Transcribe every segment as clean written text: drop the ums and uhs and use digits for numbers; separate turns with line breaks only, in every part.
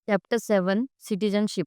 Chapter 7 citizenship.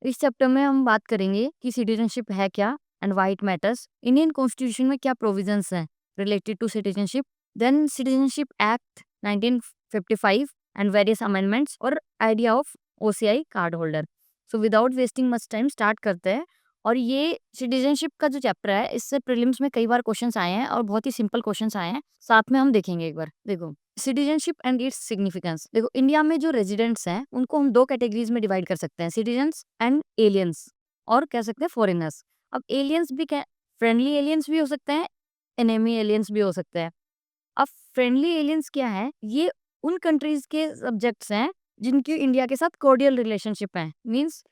इस chapter में हम बात करेंगे कि सिटीजनशिप है क्या and why it matters, Indian constitution में क्या प्रोविजंस हैं related to citizenship, then citizenship act 1955 and various amendments और idea of OCI card holder. So without wasting much time start करते हैं। और ये सिटीजनशिप का जो चैप्टर है इससे प्रीलिम्स में कई बार क्वेश्चंस आए हैं और बहुत ही सिंपल क्वेश्चंस आए हैं, साथ में हम देखेंगे एक बार। देखो सिटीजनशिप एंड इट्स सिग्निफिकेंस। देखो इंडिया में जो रेजिडेंट्स हैं उनको हम दो कैटेगरीज में डिवाइड कर सकते हैं, सिटीजन्स एंड एलियंस, और कह सकते हैं फॉरेनर्स। अब एलियंस भी फ्रेंडली एलियंस भी हो सकते हैं, एनेमी एलियंस भी हो सकते हैं। अब फ्रेंडली एलियंस क्या है, ये उन कंट्रीज के सब्जेक्ट्स हैं जिनकी इंडिया के साथ कोर्डियल रिलेशनशिप है, मीन्स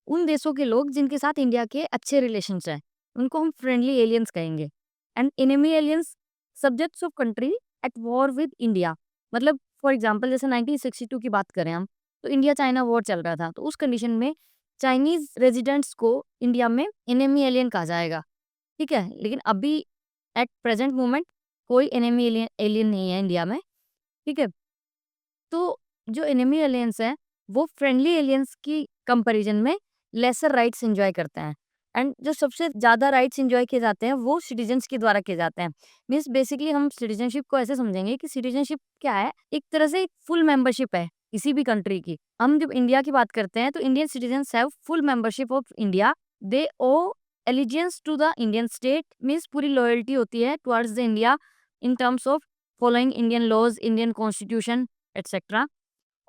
उन देशों के लोग जिनके साथ इंडिया के अच्छे रिलेशंस हैं, उनको हम फ्रेंडली एलियंस कहेंगे। And enemy aliens subjects of country at war with India. मतलब फॉर एग्जांपल जैसे 1962 की बात करें हम, तो इंडिया चाइना वॉर चल रहा था, तो उस कंडीशन में चाइनीज रेजिडेंट्स को इंडिया में एनिमी एलियन कहा जाएगा। ठीक है, लेकिन अभी एट प्रेजेंट मोमेंट कोई एनिमी एलियन नहीं है इंडिया में। ठीक है, तो जो एनिमी एलियंस हैं वो फ्रेंडली एलियंस की कंपैरिजन में लेसर राइट्स एंजॉय करते हैं। एंड जो सबसे ज़्यादा राइट्स एंजॉय किए जाते हैं वो सिटीजन्स के द्वारा किए जाते हैं। मीन्स बेसिकली हम सिटीजनशिप को ऐसे समझेंगे कि सिटीजनशिप क्या है, एक तरह से फुल मेंबरशिप है किसी भी कंट्री की। हम जब इंडिया की बात करते हैं तो Indian citizens have full membership of India. They owe allegiance to the Indian state, means पूरी लॉयल्टी होती है towards the India in terms of following Indian laws, Indian constitution etcetera.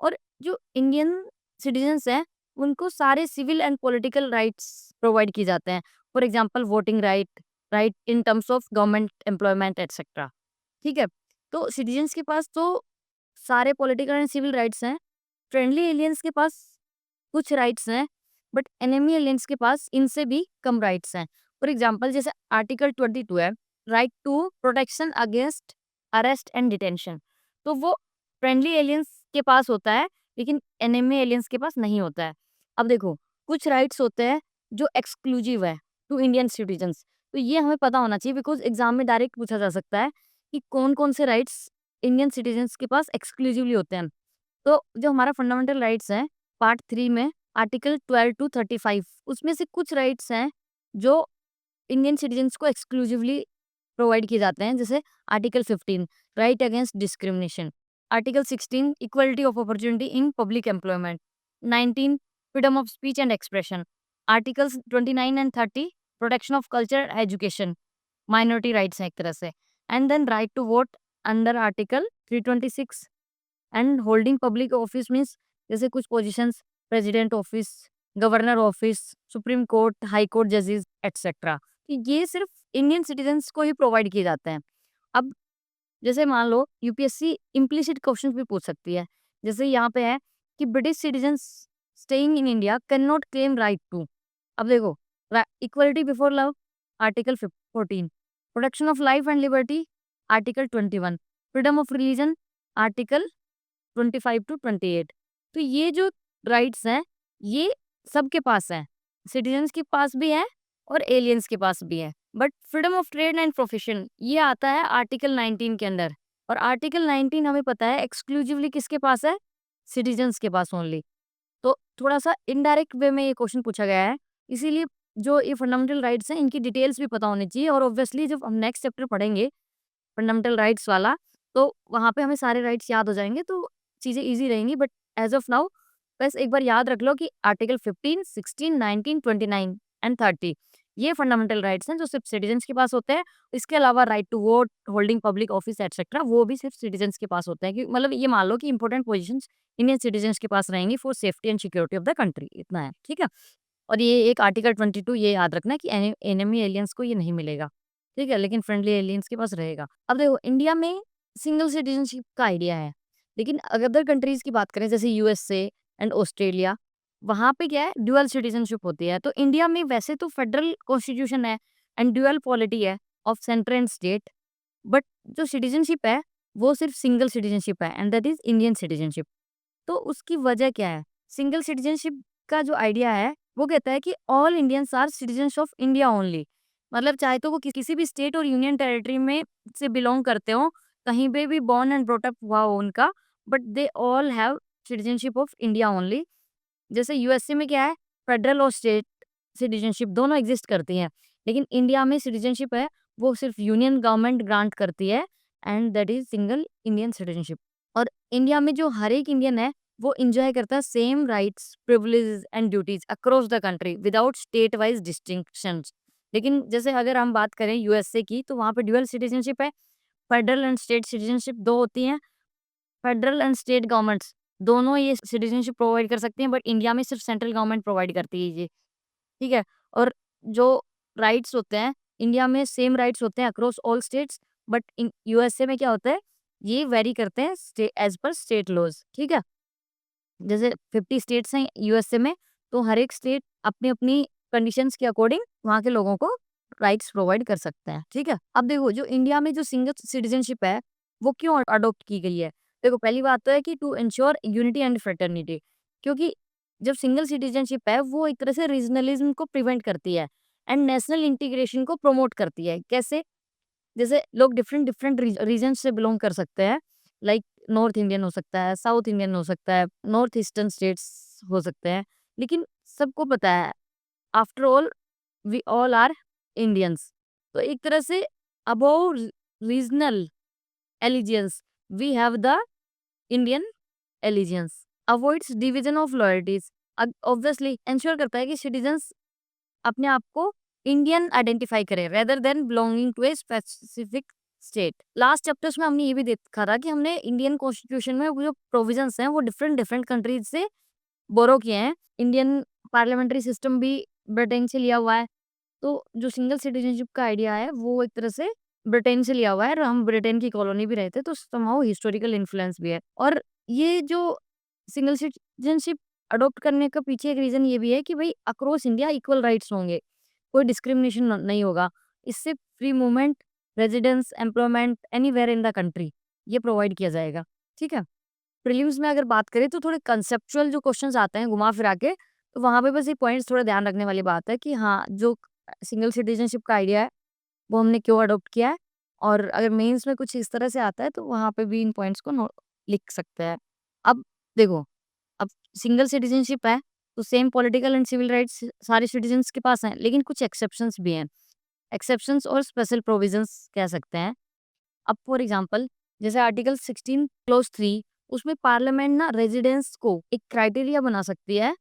और जो इंडियन सिटीजन्स हैं उनको सारे civil and political rights provide किए जाते हैं। For example voting right, right in terms of government employment etcetera. ठीक है, तो सिटीजन्स के पास तो सारे पॉलिटिकल एंड सिविल राइट्स हैं। फ्रेंडली एलियंस के पास कुछ राइट्स हैं, बट एनिमी एलियंस के पास इनसे भी कम राइट्स हैं। फॉर एग्जांपल जैसे आर्टिकल 22 है, right to protection against arrest and detention, तो वो फ्रेंडली एलियंस के पास होता है लेकिन एनिमी एलियंस के पास नहीं होता है। अब देखो कुछ राइट्स होते हैं जो एक्सक्लूसिव है टू इंडियन सिटीजन्स, तो ये हमें पता होना चाहिए बिकॉज एग्जाम में डायरेक्ट पूछा जा सकता है कि कौन कौन से राइट्स इंडियन सिटीजन्स के पास एक्सक्लूसिवली होते हैं। तो जो हमारा फंडामेंटल राइट्स हैं पार्ट 3 में आर्टिकल 12 टू 35, उसमें से कुछ राइट्स हैं जो इंडियन सिटीजन्स को एक्सक्लूसिवली प्रोवाइड किए जाते हैं। जैसे article 15 right against discrimination, article 16 equality of opportunity in public employment, 19 freedom of speech and expression, articles 29 and 30 protection of culture education, minority rights हैं एक तरह से। And then right to vote under article 326। And holding public office means जैसे कुछ positions, president office, governor office, supreme court, high court जजेस etcetera, ये सिर्फ Indian citizens को ही प्रोवाइड किए जाते हैं। अब जैसे मान लो यूपीएससी इम्प्लिसिट क्वेश्चन भी पूछ सकती है, जैसे यहाँ पे है कि British citizens staying in India can not claim right to. अब देखो equality before law article 14, protection of life and liberty article 21, freedom of religion article 25 to 28। तो ये जो राइट्स हैं ये सबके पास हैं, सिटीजन्स के पास भी है और एलियंस के पास भी है। But freedom of trade and profession ये आता है आर्टिकल 19 के अंदर, और आर्टिकल 19 हमें पता है एक्सक्लूसिवली किसके पास है, सिटीजन्स के पास ओनली। तो थोड़ा सा इनडायरेक्ट वे में ये क्वेश्चन पूछा गया है, इसीलिए जो ये फंडामेंटल राइट्स हैं इनकी डिटेल्स भी पता होनी चाहिए। और ऑब्वियसली जब हम नेक्स्ट चैप्टर पढ़ेंगे फंडामेंटल राइट्स वाला, तो वहाँ पे हमें सारे राइट्स याद हो जाएंगे, तो चीज़ें ईज़ी रहेंगी। बट एज़ ऑफ नाउ बस एक बार याद रख लो कि आर्टिकल 15, 16, 19, 29 एंड 30 ये फंडामेंटल राइट्स हैं जो सिर्फ सिटीजन्स के पास होते हैं। इसके अलावा right to vote, holding public office etcetera वो भी सिर्फ सिटीजन्स के पास होते हैं, कि मतलब ये मान लो कि इंपॉर्टेंट पोजीशंस इंडियन सिटीजन्स के पास रहेंगी for safety and security of the country, इतना है। ठीक है, और ये एक आर्टिकल 22 ये याद रखना कि एनिमी एलियंस को ये नहीं मिलेगा। ठीक है, लेकिन फ्रेंडली एलियंस के पास रहेगा। अब देखो इंडिया में सिंगल सिटीजनशिप का आइडिया है, लेकिन अदर कंट्रीज की बात करें जैसे यूएसए एंड ऑस्ट्रेलिया, वहाँ पे क्या है ड्यूअल सिटीजनशिप होती है। तो इंडिया में वैसे तो फेडरल कॉन्स्टिट्यूशन है एंड ड्यूअल पॉलिटी है of centre and state, but जो सिटीजनशिप है वो सिर्फ सिंगल सिटीजनशिप है and that is Indian citizenship. तो उसकी वजह क्या है, सिंगल सिटीजनशिप का जो आइडिया है वो कहता है कि all Indians are citizens of India only. मतलब चाहे तो वो किसी भी स्टेट और यूनियन टेरिटरी में से बिलोंग करते हो, कहीं पे भी बॉर्न एंड ब्रॉट अप हुआ हो उनका, but they all have citizenship of India only. जैसे यूएसए में क्या है, फेडरल और स्टेट सिटीजनशिप दोनों एग्जिस्ट करती हैं, लेकिन इंडिया में सिटीजनशिप है वो सिर्फ यूनियन गवर्नमेंट ग्रांट करती है, and that is single Indian citizenship. और इंडिया में जो हर एक इंडियन है वो इंजॉय करता है same rights, privileges and duties across the country without state wise distinctions. लेकिन जैसे अगर हम बात करें यूएसए की, तो वहाँ पे ड्यूअल सिटीजनशिप है, फेडरल एंड स्टेट सिटीजनशिप दो होती हैं। फेडरल एंड स्टेट गवर्नमेंट्स दोनों ये सिटीजनशिप प्रोवाइड कर सकती हैं, बट इंडिया में सिर्फ सेंट्रल गवर्नमेंट प्रोवाइड करती है ये, ठीक है। और जो राइट्स होते हैं, इंडिया में सेम राइट्स होते हैं across all states, but in USA में क्या होता है, ये वेरी करते हैं एज पर स्टेट लॉज, ठीक है। जैसे 50 स्टेट्स हैं यूएसए में, तो हर एक स्टेट अपनी अपनी कंडीशंस के अकॉर्डिंग वहाँ के लोगों को राइट्स प्रोवाइड कर सकते हैं, ठीक है। अब देखो जो इंडिया में जो सिंगल सिटीजनशिप है वो क्यों अडॉप्ट की गई है। देखो पहली बात तो है कि to ensure unity and fraternity, क्योंकि जब सिंगल सिटीजनशिप है वो एक तरह से रीजनलिज्म को प्रिवेंट करती है एंड नेशनल इंटीग्रेशन को प्रमोट करती है। कैसे, जैसे लोग डिफरेंट डिफरेंट रीजन से बिलोंग कर सकते हैं, लाइक नॉर्थ इंडियन हो सकता है, साउथ इंडियन हो सकता है, नॉर्थ ईस्टर्न स्टेट्स हो सकते हैं, लेकिन सबको पता है after all we all are Indians. तो एक तरह से above regional allegiance we have the Indian allegiance, avoids division of loyalties, obviously ensure करता है कि सिटीजन्स अपने आप को इंडियन आइडेंटिफाई करें rather than belonging to a specific state. Last chapters में हमने ये भी देखा था कि हमने इंडियन कॉन्स्टिट्यूशन में वो जो प्रोविजंस हैं वो डिफरेंट डिफरेंट कंट्रीज से बोरो किए हैं। इंडियन पार्लियामेंट्री सिस्टम भी ब्रिटेन से लिया हुआ है, तो जो सिंगल सिटीजनशिप का आइडिया है वो एक तरह से ब्रिटेन से लिया हुआ है, और हम ब्रिटेन की कॉलोनी भी रहते, तो समहाउ हिस्टोरिकल इन्फ्लुएंस भी है। और ये जो सिंगल सिटीजनशिप अडॉप्ट करने का पीछे एक रीजन ये भी है कि भाई अक्रॉस इंडिया इक्वल राइट्स होंगे, कोई डिस्क्रिमिनेशन नहीं होगा। इससे free movement, residence, employment anywhere in the country ये प्रोवाइड किया जाएगा, ठीक है। प्रीलिम्स में अगर बात करें तो थोड़े कंसेप्चुअल जो क्वेश्चंस आते हैं घुमा फिरा के, तो वहाँ पे बस ये पॉइंट्स थोड़ा ध्यान रखने वाली बात है कि हाँ, जो सिंगल सिटीजनशिप का आइडिया है वो हमने क्यों अडॉप्ट किया है, और अगर मेंस में कुछ इस तरह से आता है तो वहाँ पे भी इन पॉइंट्स को लिख सकते हैं। अब देखो, अब सिंगल सिटीजनशिप है तो same political and civil rights सारे सिटीजन्स के पास हैं, लेकिन कुछ एक्सेप्शंस भी हैं। एक्सेप्शंस और स्पेशल प्रोविजंस कह सकते हैं। अब फॉर एग्जांपल जैसे आर्टिकल 16 क्लोज 3, उसमें पार्लियामेंट ना रेजिडेंस को एक क्राइटेरिया बना सकती है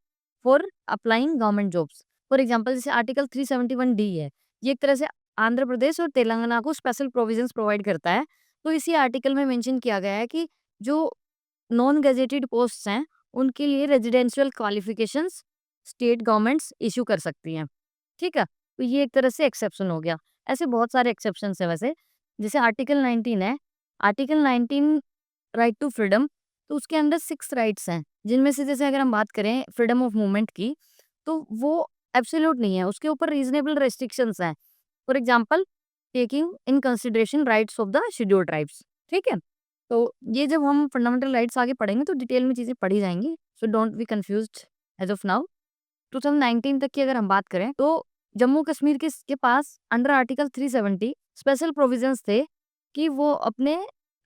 for applying government jobs. For example जैसे आर्टिकल 371 डी है, ये एक तरह से आंध्र प्रदेश और तेलंगाना को स्पेशल प्रोविजंस प्रोवाइड करता है। तो इसी आर्टिकल में मेंशन किया गया है कि जो नॉन गेजेटेड पोस्ट्स हैं उनके लिए residential qualifications state governments issue कर सकती हैं, ठीक है। तो ये एक तरह से एक्सेप्शन हो गया। ऐसे बहुत सारे एक्सेप्शंस है वैसे, जैसे आर्टिकल 19 है, आर्टिकल 19 राइट टू फ्रीडम, तो उसके अंदर 6 राइट्स हैं, जिनमें से जैसे अगर हम बात करें फ्रीडम ऑफ मूवमेंट की, तो वो एब्सोल्यूट नहीं है, उसके ऊपर रीजनेबल रेस्ट्रिक्शंस हैं। For example taking in consideration rights of the scheduled tribes, ठीक है। तो ये जब हम फंडामेंटल राइट्स आगे पढ़ेंगे तो डिटेल में चीजें पढ़ी जाएंगी, so don't be confused as of now. 2019 तक की अगर हम बात करें तो जम्मू कश्मीर के पास अंडर आर्टिकल 370 स्पेशल प्रोविजंस थे कि वो अपने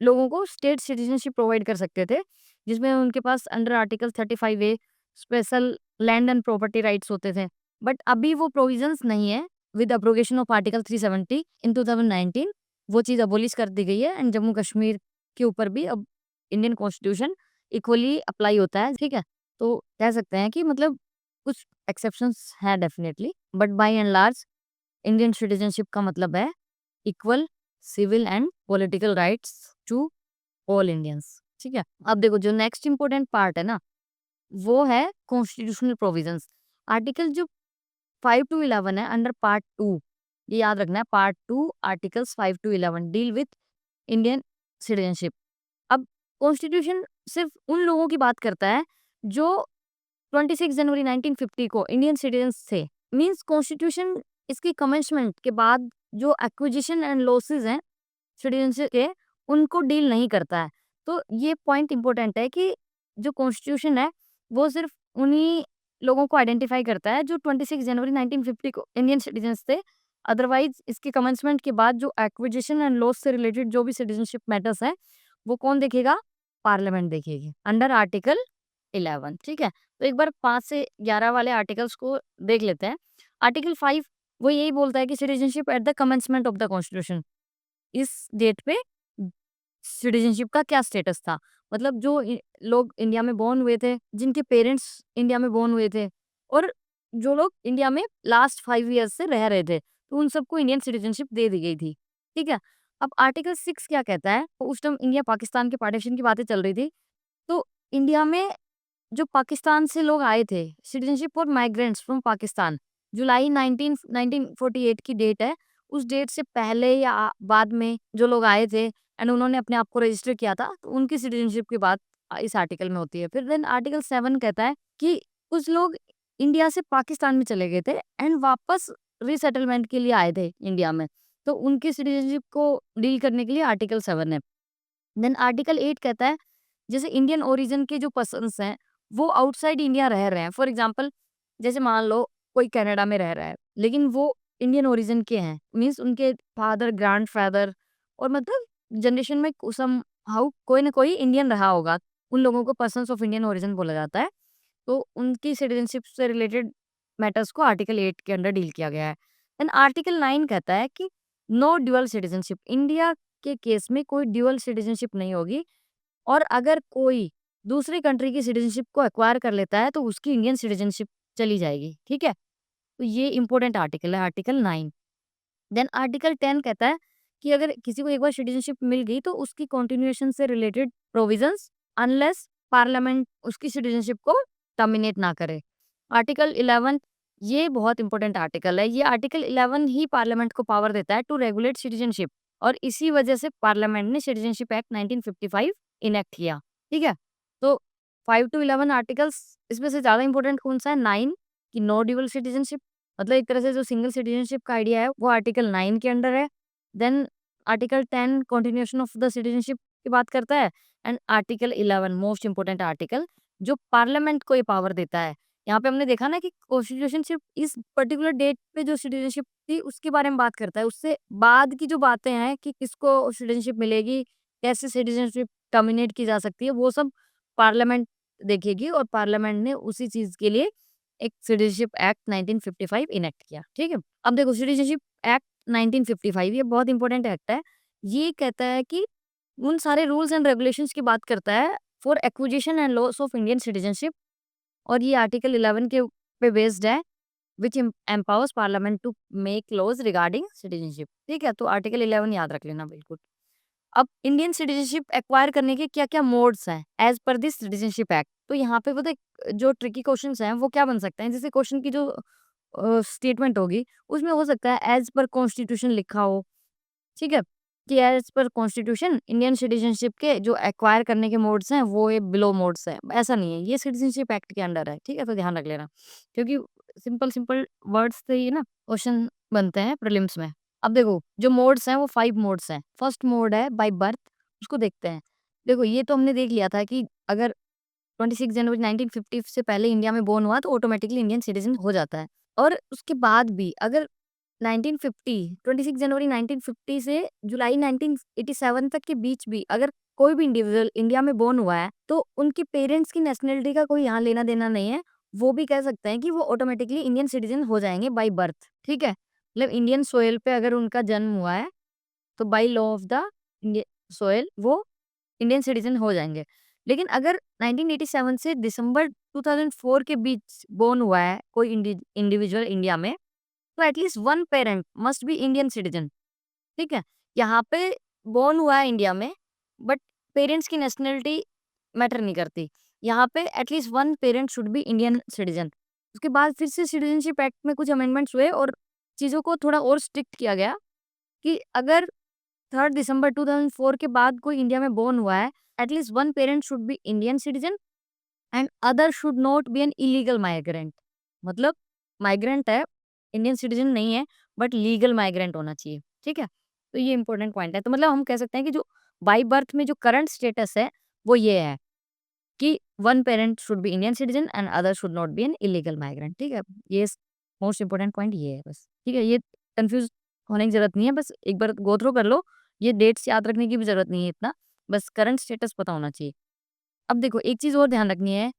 लोगों को स्टेट सिटीजनशिप प्रोवाइड कर सकते थे, जिसमें उनके पास under article 35A special land and property rights होते थे। बट अभी वो प्रोविजंस नहीं है। With abrogation of article 370 in 2019 वो चीज़ अबोलिश कर दी गई है, एंड जम्मू कश्मीर के ऊपर भी अब इंडियन कॉन्स्टिट्यूशन इक्वली अप्लाई होता है, ठीक है। तो कह सकते हैं कि मतलब कुछ एक्सेप्शंस हैं definitely, but by and large Indian citizenship का मतलब है equal civil and political rights to all Indians, ठीक है। अब देखो जो नेक्स्ट इंपॉर्टेंट पार्ट है ना, वो है कॉन्स्टिट्यूशनल प्रोविजंस। आर्टिकल जो 5 to 11 है अंडर पार्ट 2, ये याद रखना है, part 2 articles 5 to 11 deal with Indian citizenship. अब कॉन्स्टिट्यूशन सिर्फ उन लोगों की बात करता है जो 26 जनवरी 1950 को इंडियन सिटीजन्स थे। मींस कॉन्स्टिट्यूशन इसकी कमेंसमेंट के बाद जो एक्विजिशन एंड लॉसेस हैं सिटीजनशिप के, उनको डील नहीं करता है। तो ये पॉइंट इंपॉर्टेंट है कि जो कॉन्स्टिट्यूशन है वो सिर्फ उन्हीं लोगों को आइडेंटिफाई करता है जो 26 जनवरी 1950 को इंडियन सिटीजन्स थे। अदरवाइज इसके कमेंसमेंट के बाद जो एक्विजिशन एंड लॉस से रिलेटेड जो भी सिटीजनशिप मैटर्स हैं वो कौन देखेगा? पार्लियामेंट देखेगी अंडर आर्टिकल 11, ठीक है। तो एक बार 5 से 11 वाले आर्टिकल्स को देख लेते हैं। आर्टिकल 5 वो यही बोलता है कि citizenship at the commencement of the constitution, इस डेट पे सिटीजनशिप का क्या स्टेटस था। मतलब जो लोग इंडिया में बॉर्न हुए थे, जिनके पेरेंट्स इंडिया में बॉर्न हुए थे, और जो लोग इंडिया में लास्ट 5 ईयर्स से रह रहे थे, तो उन सबको इंडियन सिटीजनशिप दे दी गई थी, ठीक है। अब आर्टिकल 6 क्या कहता है, तो उस टाइम इंडिया पाकिस्तान के पार्टीशन की बातें चल रही थी। तो इंडिया में जो पाकिस्तान से लोग आए थे, citizenship for migrants from Pakistan, जुलाई 1948 की डेट है। उस डेट से पहले या बाद में जो लोग आए थे एंड उन्होंने अपने आप को रजिस्टर किया था, तो उनकी सिटीजनशिप की बात इस आर्टिकल में होती है। फिर देन आर्टिकल 7 कहता है कि कुछ लोग इंडिया से पाकिस्तान में चले गए थे एंड वापस रीसेटलमेंट के लिए आए थे इंडिया में, तो उनकी सिटीजनशिप को डील करने के लिए आर्टिकल 7 है। देन आर्टिकल 8 कहता है जैसे इंडियन ओरिजिन के जो पर्सन्स हैं, वो आउटसाइड इंडिया रह रहे हैं। फॉर एग्जांपल, जैसे मान लो कोई कनाडा में रह रहा है, लेकिन वो इंडियन ओरिजिन के हैं, मीन्स उनके फादर, ग्रैंडफादर और मतलब जनरेशन में सम हाउ कोई ना कोई इंडियन रहा होगा। उन लोगों को पर्सन्स ऑफ इंडियन ओरिजिन बोला जाता है। तो उनकी सिटीजनशिप से रिलेटेड मैटर्स को आर्टिकल 8 के अंडर डील किया गया है। एंड आर्टिकल 9 कहता है कि नो ड्यूअल सिटीजनशिप, इंडिया के केस में कोई ड्यूअल सिटीजनशिप नहीं होगी, और अगर कोई दूसरी कंट्री की सिटीजनशिप को एक्वायर कर लेता है, तो उसकी इंडियन सिटीजनशिप चली जाएगी, ठीक है। तो ये इंपॉर्टेंट आर्टिकल है, आर्टिकल 9। देन आर्टिकल 10 कहता है कि अगर किसी को एक बार सिटीजनशिप मिल गई, तो उसकी कंटिन्यूएशन से रिलेटेड प्रोविजंस, अनलेस पार्लियामेंट उसकी सिटीजनशिप को टर्मिनेट ना करे। आर्टिकल 11 ये बहुत इंपॉर्टेंट आर्टिकल है। ये आर्टिकल 11 ही पार्लियामेंट को पावर देता है टू रेगुलेट सिटीजनशिप, और इसी वजह से पार्लियामेंट ने सिटीजनशिप एक्ट 1955 इनेक्ट किया, ठीक है। तो 5 टू 11 आर्टिकल्स, इसमें से ज़्यादा इंपॉर्टेंट कौन-सा है? 9 कि नो ड्यूअल सिटीजनशिप, मतलब एक तरह से जो सिंगल सिटीजनशिप का आइडिया है, वो आर्टिकल 9 के अंडर है। Then article 10 continuation of the citizenship की बात करता है। And article 11 most important article, जो पार्लियामेंट को ये पावर देता है। यहाँ पे हमने देखा ना कि कॉन्स्टिट्यूशन सिर्फ इस पर्टिकुलर डेट पे जो सिटीजनशिप थी उसके बारे में बात करता है। उससे बाद की जो बातें हैं कि किसको सिटीजनशिप मिलेगी, कैसे सिटीजनशिप टर्मिनेट की जा सकती है, वो सब पार्लियामेंट देखेगी, और पार्लियामेंट ने उसी चीज़ के लिए एक सिटीजनशिप एक्ट 1955 इनेक्ट किया, ठीक है। अब देखो सिटीजनशिप एक्ट 1955 ये बहुत इंपॉर्टेंट एक्ट है। ये कहता है कि उन सारे रूल्स एंड रेगुलेशंस की बात करता है for acquisition and loss of Indian citizenship, और ये आर्टिकल 11 के पे बेस्ड है, which empowers parliament to make laws regarding citizenship, ठीक है। तो आर्टिकल 11 याद रख लेना बिल्कुल। अब इंडियन सिटीजनशिप एक्वायर करने के क्या-क्या मोड्स हैं as per this citizenship act. तो यहाँ पे पता है जो ट्रिकी क्वेश्चंस हैं वो क्या बन सकते हैं, जैसे क्वेश्चन की जो स्टेटमेंट होगी उसमें हो सकता है एज़ पर कॉन्स्टिट्यूशन लिखा हो, ठीक है? कि as per constitution Indian citizenship के जो एक्वायर करने के मोड्स हैं वो ये बिलो मोड्स हैं। ऐसा नहीं है, ये सिटीजनशिप एक्ट के अंडर है, ठीक है? तो ध्यान रख लेना। क्योंकि सिंपल-सिंपल वर्ड्स से ही ना क्वेश्चन बनते हैं प्रीलिम्स में। अब देखो जो मोड्स हैं वो 5 मोड्स हैं। फर्स्ट मोड है बाय बर्थ, उसको देखते हैं। देखो ये तो हमने देख लिया था कि अगर 26 जनवरी 1950 से पहले इंडिया में बोर्न हुआ तो ऑटोमेटिकली इंडियन सिटीजन हो जाता है। और उसके बाद भी अगर 1950 26 जनवरी 1950 से जुलाई 1987 तक के बीच भी अगर कोई भी इंडिविजुअल इंडिया में बोर्न हुआ है, तो उनके पेरेंट्स की नेशनैलिटी का कोई यहाँ लेना-देना नहीं है। वो भी कह सकते हैं कि वो ऑटोमेटिकली इंडियन सिटीजन हो जाएँगे बाय बर्थ, ठीक है? मतलब इंडियन सोइल पे अगर उनका जन्म हुआ है, तो by law of the Indian soil वो इंडियन सिटीजन हो जाएँगे। लेकिन अगर 1987 से दिसंबर 2004 के बीच बोर्न हुआ है कोई इंडिविजुअल इंडिया में, तो at least one parent must be Indian citizen, ठीक है? यहाँ पे बोर्न हुआ है इंडिया में, बट पेरेंट्स की नेशनैलिटी मैटर नहीं करती। यहाँ पे at least one parent should be Indian citizen. उसके बाद फिर से सिटीजनशिप एक्ट में कुछ अमेंडमेंट्स हुए और चीज़ों को थोड़ा और स्ट्रिक्ट किया गया कि अगर 3 दिसंबर 2004 के बाद कोई इंडिया में बोर्न हुआ है, at least one parent should be Indian citizen and other should not be an illegal migrant. मतलब माइग्रेंट है, इंडियन सिटीजन नहीं है, बट लीगल माइग्रेंट होना चाहिए, ठीक है? तो ये इंपॉर्टेंट पॉइंट है। तो मतलब हम कह सकते हैं कि जो बाय बर्थ में जो करंट स्टेटस है, वो ये है कि one parent should be Indian citizen and other should not be an illegal migrant, ठीक है? ये मोस्ट इंपॉर्टेंट पॉइंट ये है बस, ठीक है? ये कन्फ्यूज़ होने की ज़रूरत नहीं है, बस एक बार गो थ्रू कर लो, ये डेट्स याद रखने की भी ज़रूरत नहीं है इतना, बस करंट स्टेटस पता होना चाहिए। अब देखो एक चीज़ और ध्यान रखनी है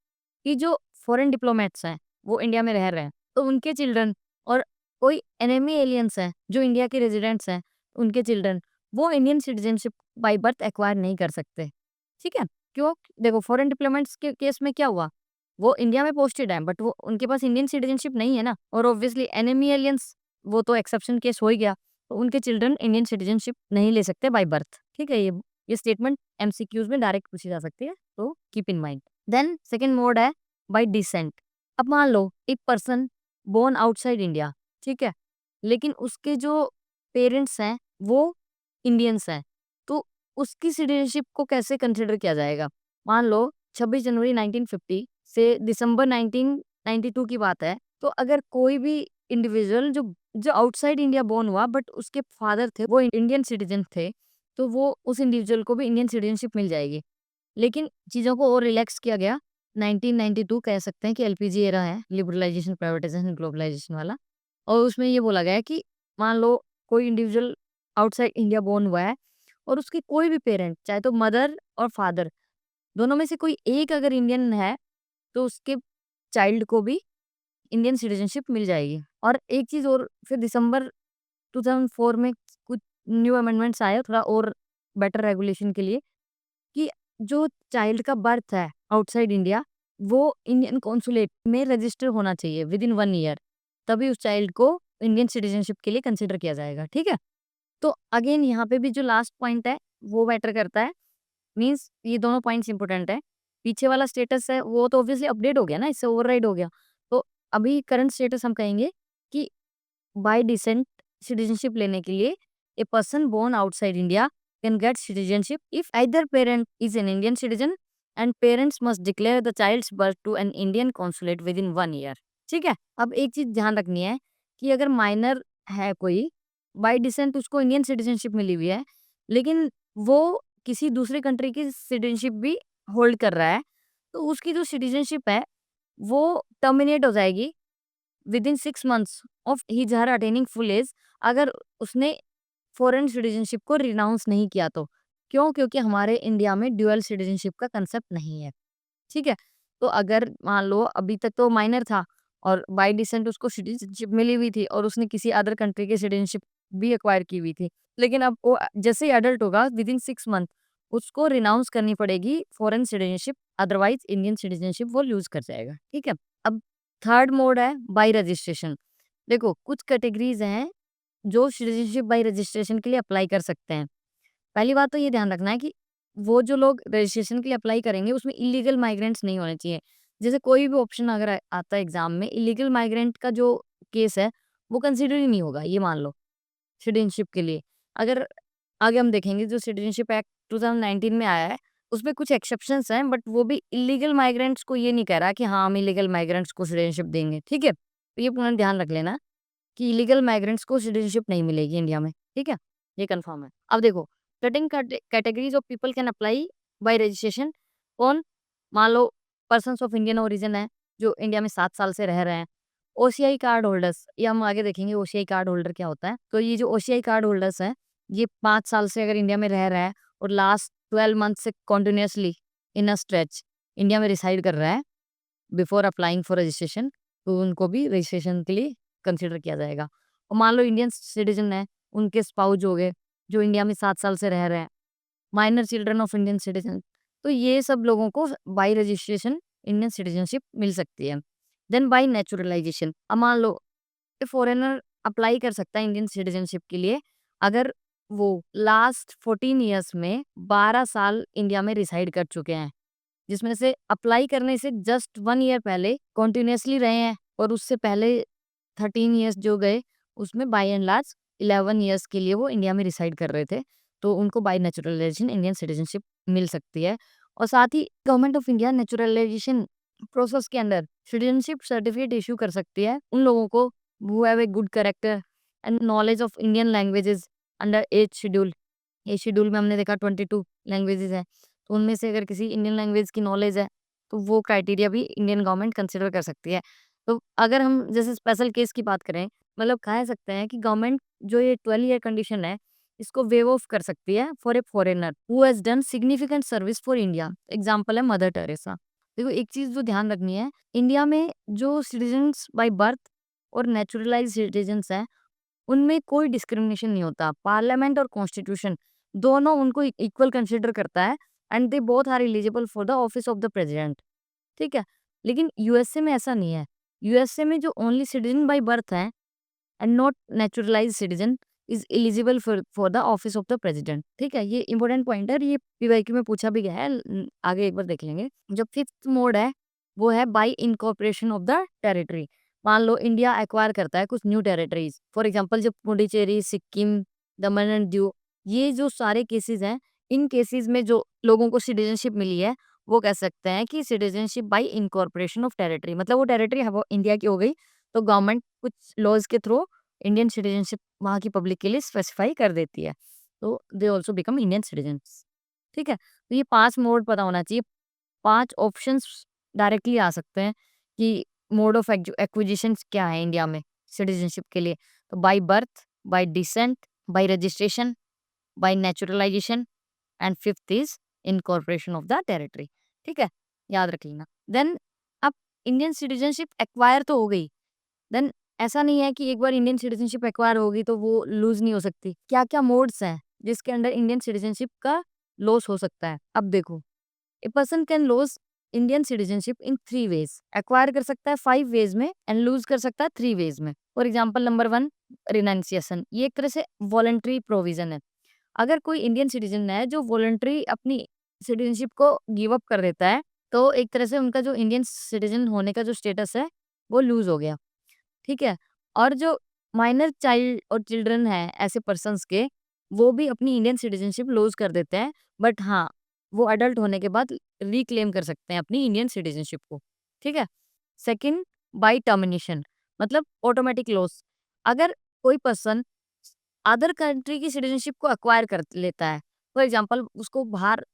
कि जो फॉरेन डिप्लोमेट्स हैं वो इंडिया में रह रहे हैं, तो उनके चिल्ड्रन और कोई एनिमी एलियंस हैं जो इंडिया के रेजिडेंट्स हैं, उनके चिल्ड्रन वो Indian citizenship by birth acquire नहीं कर सकते। ठीक है? क्यों? देखो फॉरेन डिप्लोमेट्स के केस में क्या हुआ, वो इंडिया में पोस्टेड है बट वो उनके पास इंडियन सिटीजनशिप नहीं है ना, और ऑब्वियसली एनिमी एलियंस वो तो एक्सेप्शन केस हो ही गया, तो उनके चिल्ड्रन इंडियन सिटीजनशिप नहीं ले सकते बाय बर्थ। ठीक है? ये स्टेटमेंट एमसीक्यूज में डायरेक्ट पूछी जा सकती है, तो keep in mind. Then second mode है बाय डिसेंट। अब मान लो एक पर्सन बोर्न आउटसाइड इंडिया, ठीक है, लेकिन उसके जो पेरेंट्स हैं वो इंडियंस हैं, तो उसकी सिटीजनशिप को कैसे कंसिडर किया जाएगा? मान लो 26 जनवरी 1950 से दिसंबर 1992 की बात है, तो अगर कोई भी इंडिविजुअल जो जो आउटसाइड इंडिया बोर्न हुआ बट उसके फादर थे वो इंडियन सिटीजन थे, तो वो उस इंडिविजुअल को भी इंडियन सिटीजनशिप मिल जाएगी। लेकिन चीज़ों को और रिलैक्स किया गया, 1992 कह सकते हैं कि एलपीजी एरा है, लिबरलाइजेशन, प्राइवेटाइजेशन, ग्लोबलाइजेशन वाला, और उसमें ये बोला गया है कि मान लो कोई इंडिविजुअल आउटसाइड इंडिया बोर्न हुआ है और उसके कोई भी पेरेंट, चाहे तो मदर और फादर, दोनों में से कोई एक अगर इंडियन है, तो उसके चाइल्ड को भी इंडियन सिटीजनशिप मिल जाएगी। और एक चीज़ और, फिर दिसंबर 2004 में कुछ न्यू अमेंडमेंट्स आए थोड़ा और बेटर रेगुलेशन के लिए, कि जो चाइल्ड का बर्थ है आउटसाइड इंडिया, वो इंडियन कॉन्सुलेट में रजिस्टर होना चाहिए विदिन 1 ईयर, तभी उस चाइल्ड को इंडियन सिटीजनशिप के लिए कंसिडर किया जाएगा। ठीक है? तो अगेन यहाँ पे भी जो लास्ट पॉइंट है वो मैटर करता है, मीन्स ये दोनों पॉइंट्स इंपॉर्टेंट है। पीछे वाला स्टेटस है वो तो ऑब्वियसली अपडेट हो गया ना, इससे ओवरराइड हो गया। तो अभी करंट स्टेटस हम कहेंगे कि बाय डिसेंट सिटीजनशिप लेने के लिए a person born outside India can get citizenship if either parent is an Indian citizen and parents must declare the child's birth to an Indian consulate with in 1 year. ठीक है? अब एक चीज ध्यान रखनी है कि अगर माइनर है कोई, बाय डिसेंट उसको इंडियन सिटीजनशिप मिली हुई है, लेकिन वो किसी दूसरी कंट्री की सिटीजनशिप भी होल्ड कर रहा है, तो उसकी जो सिटीजनशिप है वो टर्मिनेट हो जाएगी with in 6 months of his her attaining full age, अगर उसने फॉरेन सिटीजनशिप को रिनाउंस नहीं किया तो। क्यों? क्योंकि हमारे इंडिया में ड्यूअल सिटीजनशिप का कंसेप्ट नहीं है। ठीक है? तो अगर मान लो अभी तक तो माइनर था और बाय डिसेंट उसको सिटीजनशिप मिली हुई थी और उसने किसी अदर कंट्री की सिटीजनशिप भी एक्वायर की हुई थी, लेकिन अब वो जैसे ही एडल्ट होगा विद इन 6 मंथ उसको रिनाउंस करनी पड़ेगी foreign citizenship, otherwise Indian citizenship वो लूज कर जाएगा। ठीक है? अब थर्ड मोड है बाय रजिस्ट्रेशन। देखो कुछ कैटेगरीज हैं जो सिटीजनशिप बाय रजिस्ट्रेशन के लिए अप्लाई कर सकते हैं। पहली बात तो ये ध्यान रखना है कि वो जो लोग रजिस्ट्रेशन के लिए अप्लाई करेंगे उसमें इलीगल माइग्रेंट्स नहीं होने चाहिए। जैसे कोई भी ऑप्शन अगर आता है एग्जाम में, इलीगल माइग्रेंट का जो केस है वो कंसिडर ही नहीं होगा, ये मान लो सिटीजनशिप के लिए। अगर आगे हम देखेंगे जो सिटीजनशिप एक्ट 2019 में आया है, उसमें कुछ एक्सेप्शंस हैं बट वो भी इलीगल माइग्रेंट्स को ये नहीं कह रहा कि हाँ हम इलीगल माइग्रेंट्स को सिटीजनशिप देंगे। ठीक है? तो ये पूरा ध्यान रख लेना कि इलीगल माइग्रेंट्स को सिटीजनशिप नहीं मिलेगी इंडिया में। ठीक है? ये कंफर्म है। अब देखो certain categories of people can apply bye registration. कौन? मान लो पर्सन्स ऑफ इंडियन ओरिजिन है जो इंडिया में 7 साल से रह रहे हैं। ओसीआई कार्ड होल्डर्स, ये हम आगे देखेंगे ओसीआई कार्ड होल्डर क्या होता है। तो ये जो ओसीआई कार्ड होल्डर्स हैं, ये 5 साल से अगर इंडिया में रह रहा है और लास्ट 12 मंथ से continuously in a stretch India में रिसाइड कर रहा है बिफोर अप्लाइंग फॉर रजिस्ट्रेशन, तो उनको भी रजिस्ट्रेशन के लिए कंसिडर किया जाएगा। और मान लो इंडियन सिटीजन है, उनके स्पाउस हो गए जो इंडिया में 7 साल से रह रहे हैं, minor children of Indian citizen, तो ये सब लोगों को बाय रजिस्ट्रेशन इंडियन सिटीजनशिप मिल सकती है। देन बाय नेचुरलाइजेशन, अब मान लो फॉरेनर अप्लाई कर सकता है इंडियन सिटीजनशिप के लिए अगर वो लास्ट 14 ईयर्स में 12 साल इंडिया में रिसाइड कर चुके हैं, जिसमें से अप्लाई करने से जस्ट 1 ईयर पहले कॉन्टिन्यूअसली रहे हैं, और उससे पहले 13 ईयर्स जो गए उसमें बाय एंड लार्ज 11 ईयर्स के लिए वो इंडिया में रिसाइड कर रहे थे, तो उनको बाय नेचुरलाइजेशन इंडियन सिटीजनशिप मिल सकती है। और साथ ही government of India naturalisation process के अंदर सिटीजनशिप सर्टिफिकेट इश्यू कर सकती है उन लोगों को who have a good character and knowledge of Indian languages under eighth schedule. Eighth schedule में हमने देखा 22 लैंग्वेजेस है, तो उनमें से अगर किसी इंडियन लैंग्वेज की नॉलेज है तो वो क्राइटेरिया भी इंडियन गवर्नमेंट कंसिडर कर सकती है। तो अगर हम जैसे स्पेशल केस की बात करें, मतलब कह सकते हैं कि गवर्नमेंट जो ये 12 ईयर कंडीशन है इसको वेव ऑफ कर सकती है for a foreigner who has done significant service for India. Example है मदर टेरेसा। देखो एक चीज जो ध्यान रखनी है, इंडिया में जो सिटीजन्स बाय बर्थ और नेचुरलाइज सिटीजन्स हैं, उनमें कोई डिस्क्रिमिनेशन नहीं होता। पार्लियामेंट और कॉन्स्टिट्यूशन दोनों उनको इक्वल कंसिडर करता है and they both are eligible for the office of the president. ठीक है? लेकिन यूएसए में ऐसा नहीं है। यूएसए में जो ओनली सिटीजन बाय बर्थ हैं and not naturalised citizen is eligible for the office of the president. ठीक है? ये इंपॉर्टेंट पॉइंट है और ये पीवाईक्यू में पूछा भी गया है। आगे एक बार देख लेंगे। जो फिफ्थ मोड है वो है bye incorporation of the territory. मान लो इंडिया एक्वायर करता है कुछ न्यू टेरिटरीज, फॉर एग्जाम्पल जो पुडुचेरी, सिक्किम, दमन एंड दीव, ये जो सारे केसेस हैं, इन केसेस में जो लोगों को सिटीजनशिप मिली है वो कह सकते हैं कि citizenship by incorporation of territory. मतलब वो टेरिटरी इंडिया की हो गई, तो गवर्नमेंट कुछ लॉज के थ्रू इंडियन सिटीजनशिप वहाँ की पब्लिक के लिए स्पेसिफाई कर देती है, तो they also become Indian citizens. ठीक है? तो ये 5 मोड पता होना चाहिए। 5 ऑप्शंस डायरेक्टली आ सकते हैं कि मोड ऑफ एक्विजिशन क्या है इंडिया में सिटीजनशिप के लिए। तो by birth, bye decent, bye registration, bye naturalisation and fifth is incorporation of the territory. ठीक है? याद रख लेना। देन अब इंडियन सिटीजनशिप एक्वायर तो हो गई, देन ऐसा नहीं है कि एक बार इंडियन सिटीजनशिप एक्वायर होगी तो वो लूज नहीं हो सकती। क्या-क्या मोड्स हैं जिसके अंडर इंडियन सिटीजनशिप का लॉस हो सकता है? अब देखो, a person can loss Indian citizenship in 3 ways. Acquire कर सकता है 5 वेज में एंड लूज कर सकता है 3 वेज में। For example number 1, renunciation. ये एक तरह से वॉलंटरी प्रोविजन है। अगर कोई इंडियन सिटीजन है जो वॉलंटरी अपनी सिटीजनशिप को गिव अप कर देता है, तो एक तरह से उनका जो इंडियन सिटीजन होने का जो स्टेटस है वो लूज हो गया। ठीक है? और जो माइनर चाइल्ड और चिल्ड्रन हैं ऐसे पर्सन्स के, वो भी अपनी इंडियन सिटीजनशिप लूज़ कर देते हैं। बट हाँ, वो अडल्ट होने के बाद रिक्लेम कर सकते हैं अपनी इंडियन सिटीजनशिप को। ठीक है? सेकंड, बाय टर्मिनेशन, मतलब ऑटोमेटिक लॉस। अगर कोई पर्सन अदर कंट्री की सिटीजनशिप को एक्वायर कर लेता है, फॉर एग्जांपल उसको बाहर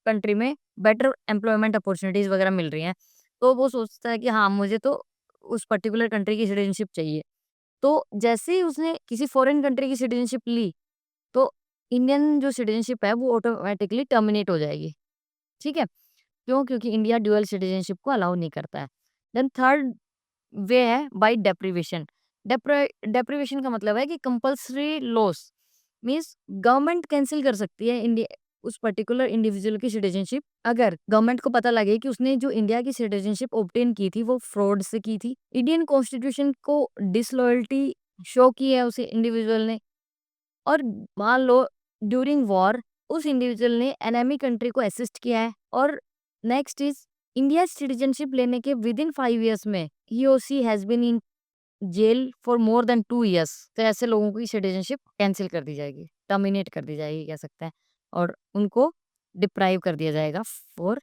कंट्री में बेटर एम्प्लॉयमेंट अपॉर्चुनिटीज़ वगैरह मिल रही हैं, तो वो सोचता है कि हाँ, मुझे तो उस पर्टिकुलर कंट्री की सिटीजनशिप चाहिए। तो जैसे ही उसने किसी फॉरेन कंट्री की सिटीजनशिप ली, तो इंडियन जो सिटीजनशिप है वो ऑटोमैटिकली टर्मिनेट हो जाएगी। ठीक है? क्यों? क्योंकि इंडिया ड्यूअल सिटीजनशिप को अलाउ नहीं करता है। देन थर्ड वे है बाय डेप्रिवेशन। डेप्रिवेशन का मतलब है कि compulsory loss, means government cancel कर सकती है इंडिया उस पर्टिकुलर इंडिविजुअल की सिटीजनशिप, अगर गवर्नमेंट को पता लगे कि उसने जो इंडिया की सिटीजनशिप ऑब्टेन की थी वो फ्रॉड से की थी, इंडियन कॉन्स्टिट्यूशन को डिसलॉयल्टी शो की है उस इंडिविजुअल ने, और मान लो ड्यूरिंग वॉर उस इंडिविजुअल ने एनिमी कंट्री को असिस्ट किया है, और नेक्स्ट इज इंडिया सिटीजनशिप लेने के विद इन 5 इयर्स में ही और she has been in jail for more than 2 years, तो ऐसे लोगों की सिटीजनशिप कैंसिल कर दी जाएगी, टर्मिनेट कर दी जाएगी कह सकते हैं, और उनको डिप्राइव कर दिया जाएगा फॉर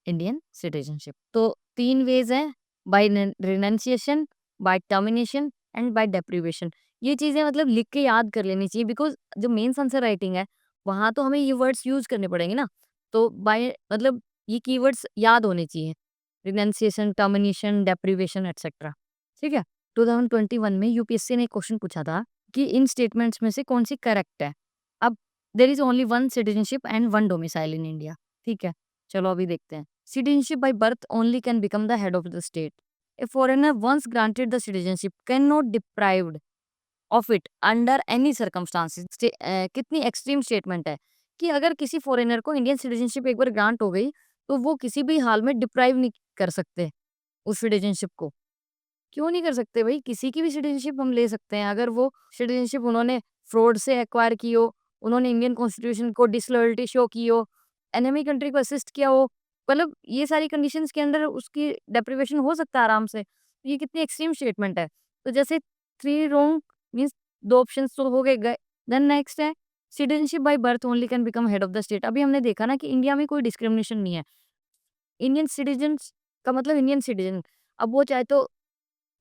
इंडियन सिटीजनशिप। तो 3 वेज हैं, by renunciation, by termination and by deprivation. ये चीज़ें मतलब लिख के याद कर लेनी चाहिए, बिकॉज़ जो मेंस आंसर राइटिंग है, वहाँ तो हमें ये वर्ड्स यूज़ करने पड़ेंगे ना। तो बाय मतलब ये कीवर्ड्स याद होने चाहिए। Renunciation, termination, deprivation etcetera. ठीक है? 2021 में यूपीएससी ने एक क्वेश्चन पूछा था कि इन स्टेटमेंट्स में से कौन-सी करेक्ट है? अब there is only 1 citizenship and 1 domicile in India. ठीक है? चलो अभी देखते हैं। Citizenship by birth only can become the head of the state. A foreigner once granted the citizenship cannot deprived of it under any circumstances. कितनी extreme statement है कि अगर किसी फॉरेनर को इंडियन सिटीजनशिप एक बार ग्रांट हो गई, तो वो किसी भी हाल में डिप्राइव नहीं कर सकते उस सिटीजनशिप को। क्यों नहीं कर सकते भाई? किसी की भी सिटीजनशिप हम ले सकते हैं। अगर वो सिटीजनशिप उन्होंने फ्रॉड से एक्वायर की हो, उन्होंने इंडियन कॉन्स्टिट्यूशन को डिसलॉयल्टी शो की हो, एनिमी कंट्री को असिस्ट किया हो, मतलब ये सारी कंडीशंस के अंदर उसकी डेप्रिवेशन हो सकता है आराम से। तो ये कितनी एक्सट्रीम स्टेटमेंट है। तो जैसे 3 रॉन्ग मीन्स 2 ऑप्शंस तो हो गए। देन नेक्स्ट है citizenship by birth only can become head of the state. अभी हमने देखा ना कि इंडिया में कोई डिस्क्रिमिनेशन नहीं है। इंडियन सिटीजन्स का मतलब इंडियन सिटीजन। अब वो चाहे तो